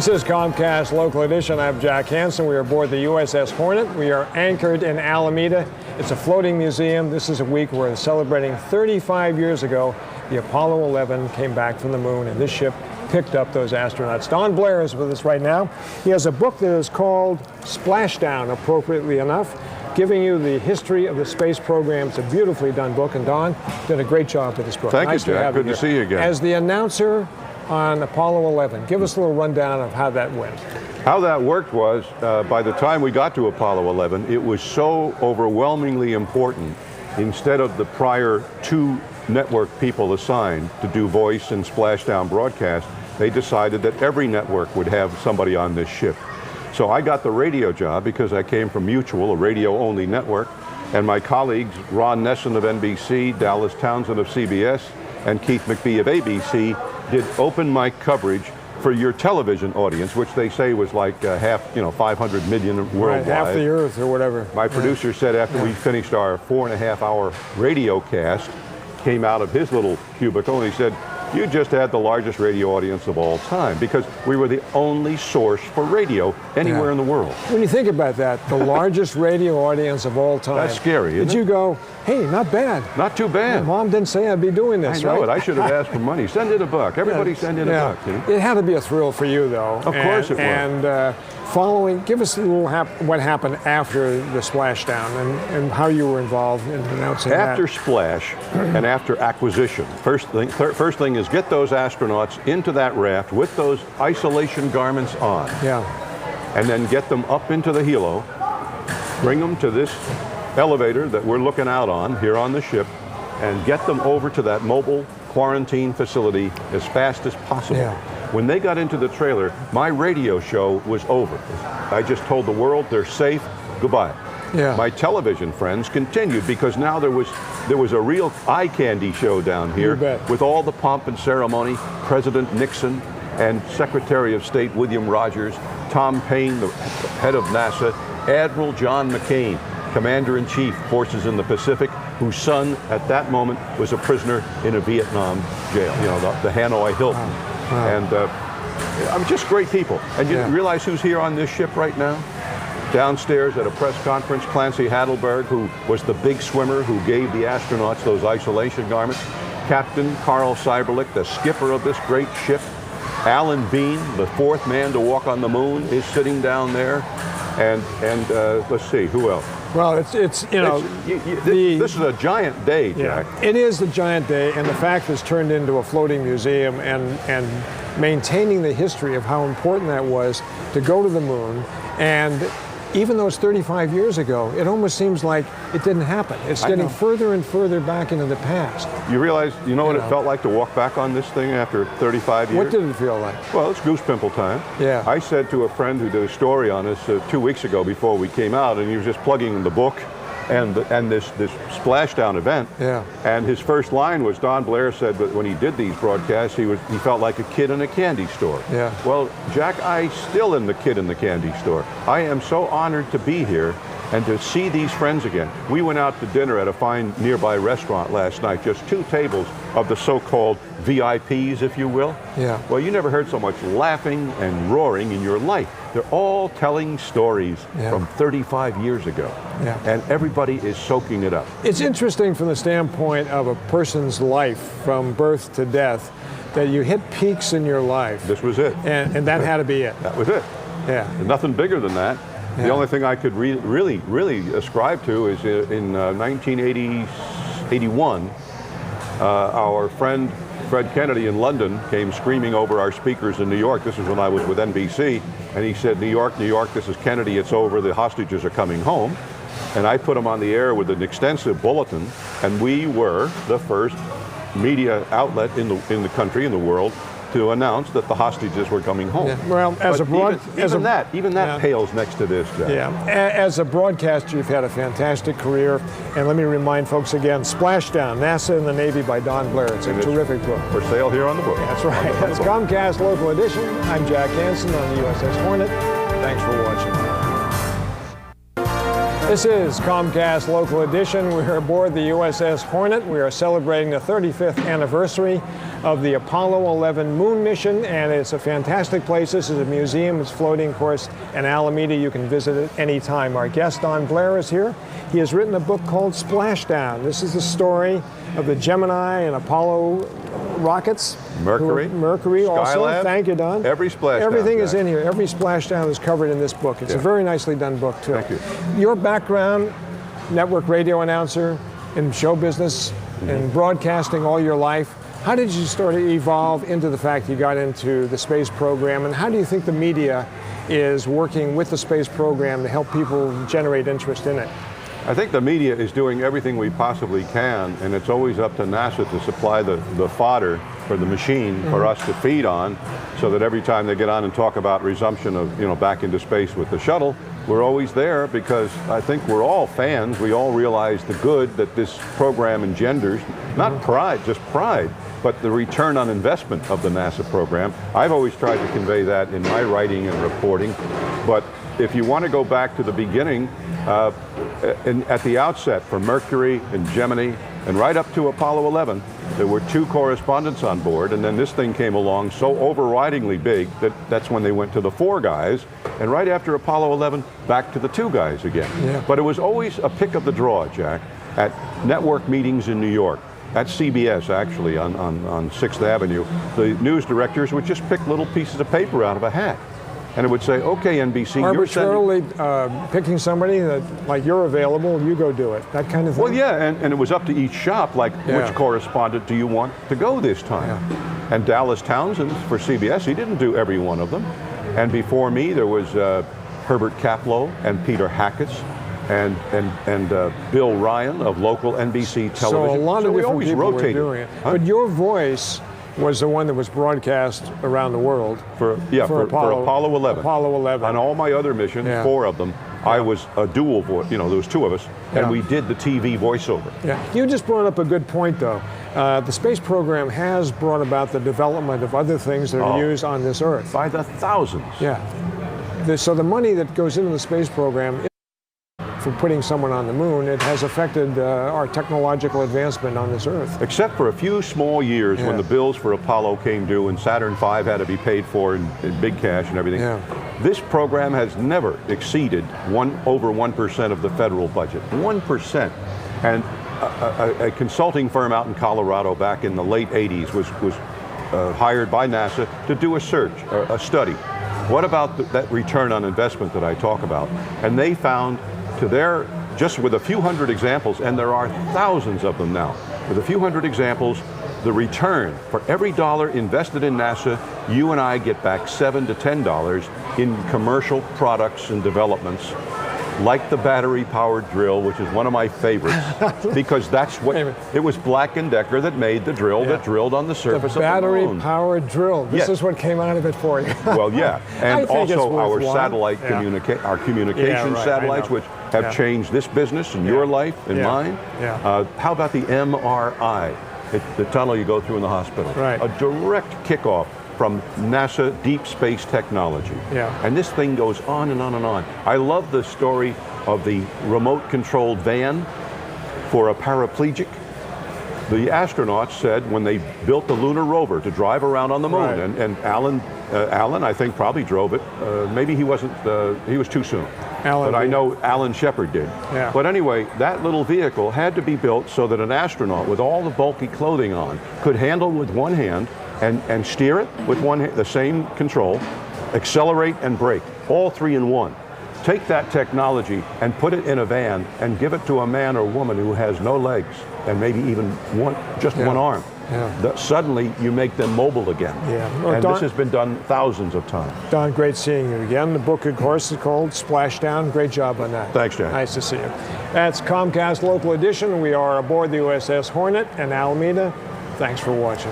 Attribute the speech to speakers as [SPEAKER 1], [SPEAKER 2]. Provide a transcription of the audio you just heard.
[SPEAKER 1] This is Comcast Local Edition. I'm Jack Hansen. We are aboard the USS Hornet. We are anchored in Alameda. It's a floating museum. This is a week where we're celebrating 35 years ago, the Apollo 11 came back from the moon, and this ship picked up those astronauts. Don Blair is with us right now. He has a book that is called Splashdown, appropriately enough, giving you the history of the space program. It's a beautifully done book, and Don did a great job with this book.
[SPEAKER 2] Thank you, Jack. Good to see you again.
[SPEAKER 1] As the announcer on Apollo 11, give us a little rundown of how that went.
[SPEAKER 2] How that worked was, by the time we got to Apollo 11, it was so overwhelmingly important. Instead of the prior two network people assigned to do voice and splashdown broadcast, they decided that every network would have somebody on this ship. So I got the radio job because I came from Mutual, a radio-only network, and my colleagues, Ron Nesson of NBC, Dallas Townsend of CBS, and Keith McBee of ABC, did open mic coverage for your television audience, which they say was like half, 500 million worldwide.
[SPEAKER 1] Right, half the Earth or whatever.
[SPEAKER 2] My producer said after we finished our 4.5-hour radio cast, came out of his little cubicle and he said, "You just had the largest radio audience of all time," because we were the only source for radio anywhere in the world.
[SPEAKER 1] When you think about that, the largest radio audience of all time.
[SPEAKER 2] That's scary, isn't it?
[SPEAKER 1] Did you go, hey, not bad.
[SPEAKER 2] Not too bad.
[SPEAKER 1] Mom didn't say I'd be doing this,
[SPEAKER 2] I know
[SPEAKER 1] right?
[SPEAKER 2] it. I should have asked for money. Send in a buck. Everybody send in a buck. You know?
[SPEAKER 1] It had to be a thrill for you, though.
[SPEAKER 2] Of course it was.
[SPEAKER 1] And give us a little what happened after the splashdown and how you were involved in announcing
[SPEAKER 2] after
[SPEAKER 1] that.
[SPEAKER 2] splash and after acquisition, first thing is get those astronauts into that raft with those isolation garments on.
[SPEAKER 1] Yeah.
[SPEAKER 2] And then get them up into the helo, bring them to this elevator that we're looking out on here on the ship, and get them over to that mobile quarantine facility as fast as possible.
[SPEAKER 1] Yeah.
[SPEAKER 2] When they got into the trailer, my radio show was over. I just told the world they're safe, goodbye.
[SPEAKER 1] Yeah.
[SPEAKER 2] My television friends continued because now there was a real eye candy show down here with all the pomp and ceremony. President Nixon and Secretary of State William Rogers, Tom Paine, the head of NASA, Admiral John McCain, Commander-in-Chief, Forces in the Pacific, whose son at that moment was a prisoner in a Vietnam jail, the Hanoi Hilton.
[SPEAKER 1] Wow.
[SPEAKER 2] And just great people. And you realize who's here on this ship right now? Downstairs at a press conference, Clancy Hadelberg, who was the big swimmer who gave the astronauts those isolation garments. Captain Carl Seiberlich, the skipper of this great ship. Alan Bean, the fourth man to walk on the moon, is sitting down there. And let's see, who else?
[SPEAKER 1] Well, this
[SPEAKER 2] is a giant day, Jack.
[SPEAKER 1] Yeah, it is a giant day, and the fact it's turned into a floating museum and maintaining the history of how important that was to go to the moon. And even though it's 35 years ago, it almost seems like it didn't happen. It's getting further and further back into the past.
[SPEAKER 2] You realize, what it felt like to walk back on this thing after 35 years?
[SPEAKER 1] What did it feel like?
[SPEAKER 2] Well, it's goose pimple time.
[SPEAKER 1] Yeah.
[SPEAKER 2] I said to a friend who did a story on us 2 weeks ago before we came out, and he was just plugging the book and this splashdown event.
[SPEAKER 1] Yeah.
[SPEAKER 2] And his first line was, Don Blair said that when he did these broadcasts, he felt like a kid in a candy store.
[SPEAKER 1] Yeah.
[SPEAKER 2] Well, Jack, I still am the kid in the candy store. I am so honored to be here and to see these friends again. We went out to dinner at a fine nearby restaurant last night, just 2 tables of the so-called VIPs, if you will.
[SPEAKER 1] Yeah.
[SPEAKER 2] Well, you never heard so much laughing and roaring in your life. They're all telling stories from 35 years ago.
[SPEAKER 1] Yeah.
[SPEAKER 2] And everybody is soaking it up.
[SPEAKER 1] It's interesting from the standpoint of a person's life from birth to death that you hit peaks in your life.
[SPEAKER 2] This was it.
[SPEAKER 1] And that had to be it.
[SPEAKER 2] That was it.
[SPEAKER 1] Yeah.
[SPEAKER 2] And nothing bigger than that.
[SPEAKER 1] Yeah.
[SPEAKER 2] The only thing I could really ascribe to is in 1981, our friend Fred Kennedy in London came screaming over our speakers in New York. This is when I was with NBC. And he said, New York, this is Kennedy, it's over, the hostages are coming home. And I put him on the air with an extensive bulletin, and we were the first media outlet in the country, in the world, to announce that the hostages were coming home.
[SPEAKER 1] Yeah. Well,
[SPEAKER 2] even that pales next to this, Jack.
[SPEAKER 1] Yeah. As a broadcaster, you've had a fantastic career. And let me remind folks again, Splashdown, NASA and the Navy by Don Blair. It's a terrific book.
[SPEAKER 2] For sale here on the book.
[SPEAKER 1] That's right. That's Comcast Local Edition. I'm Jack Hansen on the USS Hornet. Thanks for watching. This is Comcast Local Edition. We're aboard the USS Hornet. We are celebrating the 35th anniversary of the Apollo 11 moon mission, and it's a fantastic place. This is a museum. It's floating, of course, in Alameda. You can visit it anytime. Our guest, Don Blair, is here. He has written a book called Splashdown. This is the story of the Gemini and Apollo rockets. Mercury also.
[SPEAKER 2] Skylab,
[SPEAKER 1] thank you, Don.
[SPEAKER 2] every splashdown.
[SPEAKER 1] Everything is in here. Every splashdown is covered in this book. It's a very nicely done book, too.
[SPEAKER 2] Thank you.
[SPEAKER 1] Your background, network radio announcer, in show business, in broadcasting all your life. How did you sort of evolve into the fact you got into the space program, and how do you think the media is working with the space program to help people generate interest in it?
[SPEAKER 2] I think the media is doing everything we possibly can, and it's always up to NASA to supply the fodder for the machine for us to feed on, so that every time they get on and talk about resumption of, back into space with the shuttle, we're always there, because I think we're all fans. We all realize the good that this program engenders, not pride, just pride, but the return on investment of the NASA program. I've always tried to convey that in my writing and reporting, but if you want to go back to the beginning, at the outset, for Mercury and Gemini, and right up to Apollo 11, there were 2 correspondents on board, and then this thing came along so overridingly big that's when they went to the 4 guys, and right after Apollo 11, back to the 2 guys again. Yeah. But it was always a pick of the draw, Jack, at network meetings in New York. At CBS, actually, on 6th Avenue, the news directors would just pick little pieces of paper out of a hat. And it would say, okay, NBC,
[SPEAKER 1] arbitrarily picking somebody that, like, you're available, you go do it, that kind of thing?
[SPEAKER 2] Well, yeah, and it was up to each shop, like, which correspondent do you want to go this time? Yeah. And Dallas Townsend, for CBS, he didn't do every one of them. And before me, there was Herbert Kaplow and Peter Hackett's and Bill Ryan of local NBC television.
[SPEAKER 1] So a lot of different people were doing it.
[SPEAKER 2] Huh?
[SPEAKER 1] But your voice was the one that was broadcast around the world
[SPEAKER 2] for Apollo 11.
[SPEAKER 1] Apollo 11.
[SPEAKER 2] On all my other missions, 4 of them, I was a dual voice. There was 2 of us, and we did the TV voiceover. Yeah.
[SPEAKER 1] You just brought up a good point, though. The space program has brought about the development of other things that are used on this Earth.
[SPEAKER 2] By the thousands.
[SPEAKER 1] Yeah. So the money that goes into the space program for putting someone on the moon, it has affected our technological advancement on this Earth.
[SPEAKER 2] Except for a few small years when the bills for Apollo came due and Saturn V had to be paid for in big cash and everything. Yeah. This program has never exceeded over 1% of the federal budget. 1%. And a consulting firm out in Colorado back in the late 80s was hired by NASA to do a search, a study. What about that return on investment that I talk about? And they found, just with a few hundred examples, and there are thousands of them now, with a few hundred examples, the return for every dollar invested in NASA, you and I get back $7 to $10 in commercial products and developments, like the battery-powered drill, which is one of my favorites, because that's what, it was Black & Decker that made the drill that drilled on the surface of the moon.
[SPEAKER 1] Battery-powered drill. This is what came out of it for you.
[SPEAKER 2] Well, yeah, and also our satellite communication satellites, which have changed this business and your life and mine. Yeah. How about the MRI, the tunnel you go through in the hospital? Right. A direct kickoff from NASA deep space technology. Yeah. And this thing goes on and on and on. I love the story of the remote controlled van for a paraplegic. The astronauts said when they built the lunar rover to drive around on the moon, and Alan, I think, probably drove it. Maybe he wasn't, he was too soon. But I know Alan Shepard did. Yeah. But anyway, that little vehicle had to be built so that an astronaut with all the bulky clothing on could handle with one hand and steer it with one hand, the same control, accelerate and brake, all 3 in 1. Take that technology and put it in a van and give it to a man or woman who has no legs and maybe even just one arm. Yeah. Suddenly you make them mobile again. Yeah. Well, and this has been done thousands of times. Don,
[SPEAKER 1] great seeing you again. The book, of course, is called Splashdown. Great job on that.
[SPEAKER 2] Thanks, Jack.
[SPEAKER 1] Nice to see you. That's Comcast Local Edition. We are aboard the USS Hornet in Alameda. Thanks for watching.